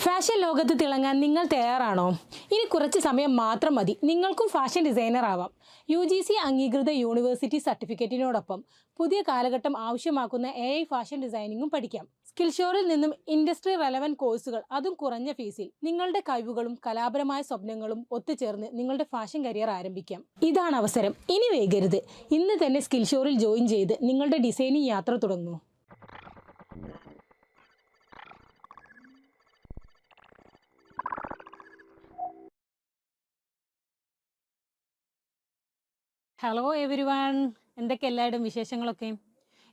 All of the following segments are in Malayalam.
ഫാഷൻ ലോകത്ത് തിളങ്ങാൻ നിങ്ങൾ തയ്യാറാണോ? ഇനി കുറച്ച് സമയം മാത്രം മതി, നിങ്ങൾക്കും ഫാഷൻ ഡിസൈനർ ആവാം. UGC അംഗീകൃത യൂണിവേഴ്സിറ്റി സർട്ടിഫിക്കറ്റിനോടൊപ്പം പുതിയ കാലഘട്ടം ആവശ്യമാക്കുന്ന AI ഫാഷൻ ഡിസൈനിങ്ങും പഠിക്കാം. സ്കിൽഷോറിൽ നിന്നും ഇൻഡസ്ട്രി റെലവൻറ്റ് കോഴ്സുകൾ, അതും കുറഞ്ഞ ഫീസിൽ. നിങ്ങളുടെ കഴിവുകളും കലാപരമായ സ്വപ്നങ്ങളും ഒത്തുചേർന്ന് നിങ്ങളുടെ ഫാഷൻ കരിയർ ആരംഭിക്കാം. ഇതാണ് അവസരം, ഇനി വൈകരുത്. ഇന്ന് തന്നെ സ്കിൽഷോറിൽ ജോയിൻ ചെയ്ത് നിങ്ങളുടെ ഡിസൈനിങ് യാത്ര തുടങ്ങൂ. ഹലോ എവരിവൺ, എന്തൊക്കെ എല്ലാവരുടെയും വിശേഷങ്ങളൊക്കെ?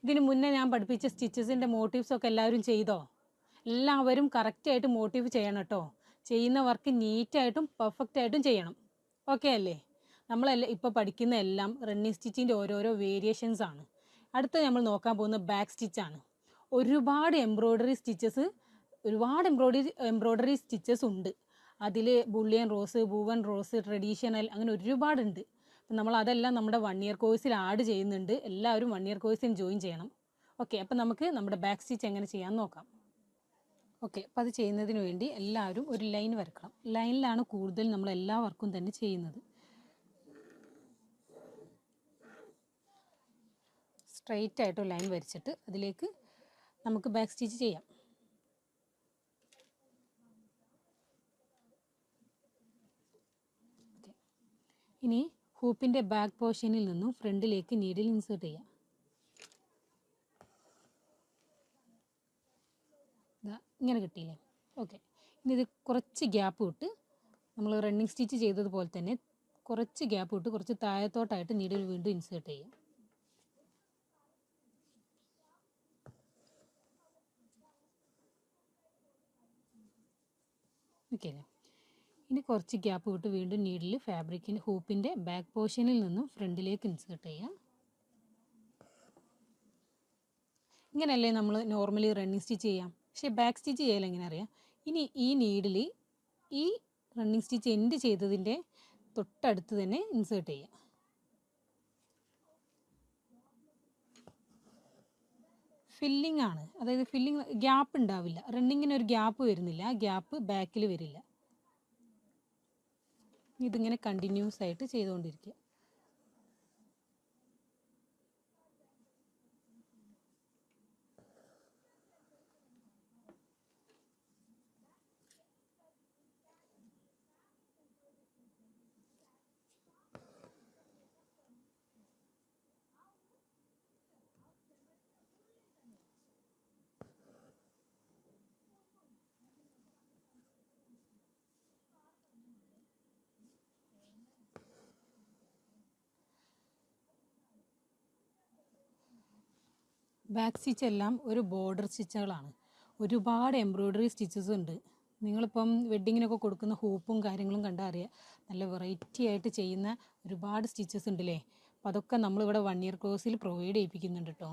ഇതിന് മുന്നേ ഞാൻ പഠിപ്പിച്ച സ്റ്റിച്ചസിൻ്റെ മോട്ടീവ്സൊക്കെ എല്ലാവരും ചെയ്തോ? എല്ലാവരും കറക്റ്റായിട്ട് മോട്ടീവ് ചെയ്യണം കേട്ടോ. ചെയ്യുന്ന വർക്ക് നീറ്റായിട്ടും പെർഫെക്റ്റായിട്ടും ചെയ്യണം. ഓക്കെ അല്ലേ? നമ്മളെല്ലാം ഇപ്പോൾ പഠിക്കുന്ന എല്ലാം റണ്ണിങ് സ്റ്റിച്ചിൻ്റെ ഓരോരോ വേരിയേഷൻസ് ആണ്. അടുത്ത നമ്മൾ നോക്കാൻ പോകുന്ന ബാക്ക് സ്റ്റിച്ചാണ്. ഒരുപാട് എംബ്രോയ്ഡറി സ്റ്റിച്ചസ് ഉണ്ട്. അതിൽ bullion rose, woven rose, traditional, അങ്ങനെ ഒരുപാടുണ്ട്. അപ്പം നമ്മൾ അതെല്ലാം നമ്മുടെ 1 ഇയർ കോഴ്സിൽ ആഡ് ചെയ്യുന്നുണ്ട്. എല്ലാവരും 1 ഇയർ കോഴ്സിന് ജോയിൻ ചെയ്യണം. ഓക്കെ, അപ്പം നമുക്ക് നമ്മുടെ ബാക്ക് സ്റ്റിച്ച് എങ്ങനെ ചെയ്യാമെന്ന് നോക്കാം. ഓക്കെ, അപ്പം അത് ചെയ്യുന്നതിന് വേണ്ടി എല്ലാവരും ഒരു ലൈൻ വരക്കണം. ലൈനിലാണ് കൂടുതൽ നമ്മൾ എല്ലാ വർക്കും തന്നെ ചെയ്യുന്നത്. സ്ട്രെയിറ്റ് ആയിട്ട് ലൈൻ വരച്ചിട്ട് അതിലേക്ക് നമുക്ക് ബാക്ക് സ്റ്റിച്ച് ചെയ്യാം. ഇനി ഹൂപ്പിൻ്റെ ബാക്ക് പോർഷനിൽ നിന്നും ഫ്രണ്ടിലേക്ക് നീഡിൽ ഇൻസേർട്ട് ചെയ്യാം. ഇങ്ങനെ കിട്ടിയില്ലേ? ഓക്കെ, ഇനി ഇത് കുറച്ച് ഗ്യാപ്പ് വിട്ട് നമ്മൾ റണ്ണിങ് സ്റ്റിച്ച് ചെയ്തതുപോലെ തന്നെ കുറച്ച് ഗ്യാപ്പ് വിട്ട് കുറച്ച് താഴത്തോട്ടായിട്ട് നീഡിൽ വീണ്ടും ഇൻസേർട്ട് ചെയ്യാം. ഓക്കെ അല്ലേ? ഇനി കുറച്ച് ഗ്യാപ്പ് വിട്ട് വീണ്ടും നീഡിൽ ഹൂപ്പിൻ്റെ ബാക്ക് പോർഷനിൽ നിന്നും ഫ്രണ്ടിലേക്ക് ഇൻസേർട്ട് ചെയ്യാം. ഇങ്ങനെയല്ലേ നമ്മൾ നോർമലി റണ്ണിങ് സ്റ്റിച്ച് ചെയ്യാം. പക്ഷേ ബാക്ക് സ്റ്റിച്ച് ചെയ്യാൻ എങ്ങനെ അറിയാം? ഇനി ഈ നീഡിൽ ഈ റണ്ണിങ് സ്റ്റിച്ച് എൻഡ് ചെയ്തതിൻ്റെ തൊട്ടടുത്ത് തന്നെ ഇൻസേർട്ട് ചെയ്യാം. ഫില്ലിംഗ് ആണ്, അതായത് ഗ്യാപ്പ് ഉണ്ടാവില്ല. റണ്ണിങ്ങിന് ഒരു ഗ്യാപ്പ് വരുന്നില്ല, ആ ഗ്യാപ്പ് ബാക്കിൽ വരില്ല. ഇതിങ്ങനെ കണ്ടിന്യൂസ് ആയിട്ട് ചെയ്തുകൊണ്ടിരിക്കുക. ബാക്ക് സ്റ്റിച്ച് എല്ലാം ഒരു ബോർഡർ സ്റ്റിച്ചുകളാണ്. ഒരുപാട് എംബ്രോയ്ഡറി സ്റ്റിച്ചസ് ഉണ്ട്. നിങ്ങളിപ്പം വെഡ്ഡിങ്ങിനൊക്കെ കൊടുക്കുന്ന ഹൂപ്പും കാര്യങ്ങളും കണ്ടാൽ അറിയാം, നല്ല വെറൈറ്റി ആയിട്ട് ചെയ്യുന്ന ഒരുപാട് സ്റ്റിച്ചസ് ഉണ്ടല്ലേ. അപ്പോൾ അതൊക്കെ നമ്മളിവിടെ 1 ഇയർ കോഴ്സിൽ പ്രൊവൈഡ് ചെയ്യിപ്പിക്കുന്നുണ്ട് കേട്ടോ.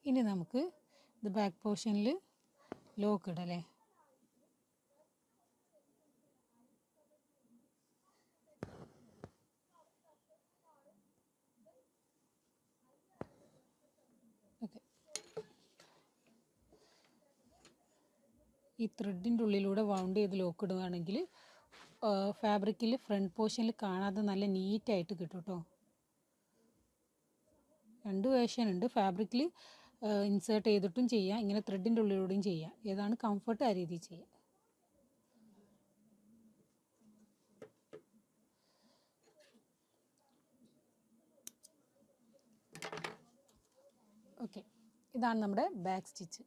ഇനി നമുക്ക് ഇത് ബാക്ക് പോർഷനിൽ ലോക്ക് ഇടല്ലേ. ഓക്കെ, ഈ ത്രെഡിൻ്റെ ഉള്ളിലൂടെ വൗണ്ട് ചെയ്ത് ലോക്ക് ഇടുകയാണെങ്കിൽ ഫാബ്രിക്കിൽ ഫ്രണ്ട് പോർഷനിൽ കാണാതെ നല്ല നീറ്റായിട്ട് കിട്ടും കേട്ടോ. 2 വേർഷൻ ഉണ്ട്, ഫാബ്രിക്കിൽ ഇൻസേർട്ട് ചെയ്തിട്ടും ചെയ്യാം, ഇങ്ങനെ ത്രെഡിൻ്റെ ഉള്ളിലൂടെയും ചെയ്യാം. ഏതാണ് കംഫർട്ട് ആ രീതിയിൽ ചെയ്യാം. ഓക്കെ, ഇതാണ് നമ്മുടെ ബാക്ക് സ്റ്റിച്ച്.